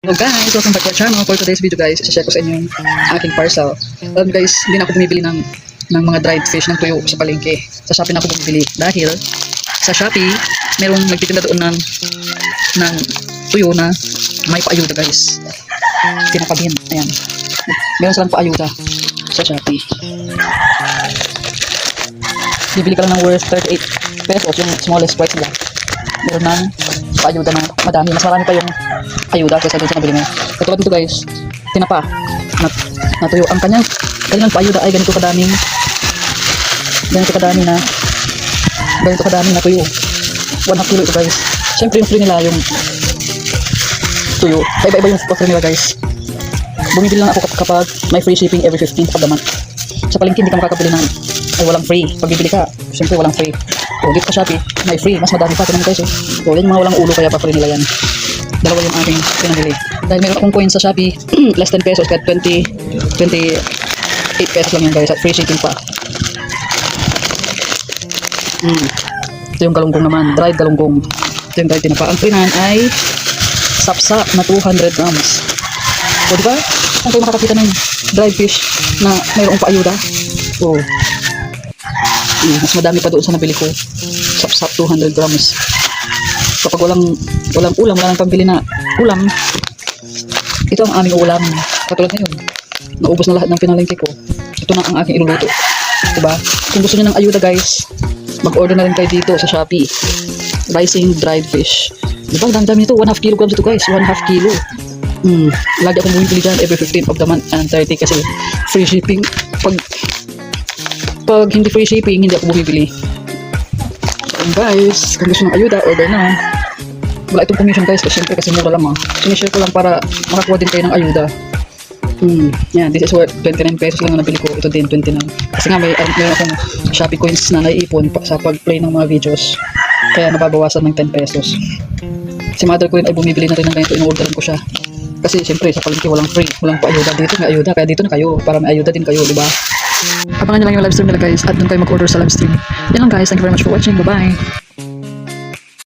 Hello guys, welcome back to our channel. For today's video guys, i-share ko sa inyo yung aking parcel. Alam guys, hindi na ako bumibili ng mga dried fish ng tuyo sa palengke. Sa Shopee na ako bumibili dahil sa Shopee, merong nagtitinda doon ng tuyo na may paayuda guys. Tinapabin, ayan. Meron silang paayuda sa Shopee. Bibili ka lang ng worth 38 pesos, yung smallest price nila. Meron ng paayuda na madami. Mas marami pa yung ayuda kaysa doon sa nabili mo. Katulad nito guys, tinapa. Natuyo. Ang kanyang paayuda ay ganito kadami na tuyo. 1/2 kilo ito guys. Siyempre yung free nila yung tuyo. Iba-iba yung free nila guys. Bumibili lang ako kapag may free shipping every 15th of the month. Sa palengke hindi ka makakabili ng walang free. Pag bibili ka, siyempre walang free. O dito sa Shopee, may free. Mas madami pa. Ito naman guys. O yan yung mga walang ulo kaya pa free nila yan. Dalawa yung aking pinabili. Dahil meron akong coins sa Shopee, less 10 pesos kahit 28 pesos lang yan guys at free shipping pa. Ito yung galunggong naman, dried galunggong. Ito yung dried tinapa. Ang free naman ay sapsap na 200 grams. O diba? Kung kayo makakakita ng dried fish na mayroong paayuda. O mas madami pa doon sa nabili ko. Sapsap 200 grams. Kapag walang ulam, wala nang pambili na ulam, ito ang aming ulam. Katulad ngayon, naubos na lahat ng pinalengke ko. Ito na ang aking iluluto. Diba? Kung gusto niyo ng ayuda guys, mag-order na rin kayo dito sa Shopee. Rising dried fish. Diba? Dami nito. 1/2 kilograms ito guys. 1/2 kilo. Lagi akong bumibili dyan every 15th of the month and 30 kasi free shipping. Pag hindi free shipping, hindi ako bumibili. So guys, kung gusto ng ayuda, order na. Wala itong commission guys kasi syempre kasi mura lang sinishare ko lang para makakuha din kayo ng ayuda. Yan, this is worth 29 pesos lang na nabili ko. Ito din 29 kasi nga meron akong Shopee coins na naiipon sa pag-play ng mga videos, kaya nababawasan ng 10 pesos. Si mother ko rin ay bumibili na rin ng ganito, in-orderan ko siya kasi syempre sa palengke walang free, walang pa-ayuda. Dito may ayuda, kaya dito na kayo para may ayuda din kayo, diba? Abangan nyo lang yung live stream nila guys at doon kayo mag-order sa live stream. Yan lang guys, thank you very much for watching, bye bye.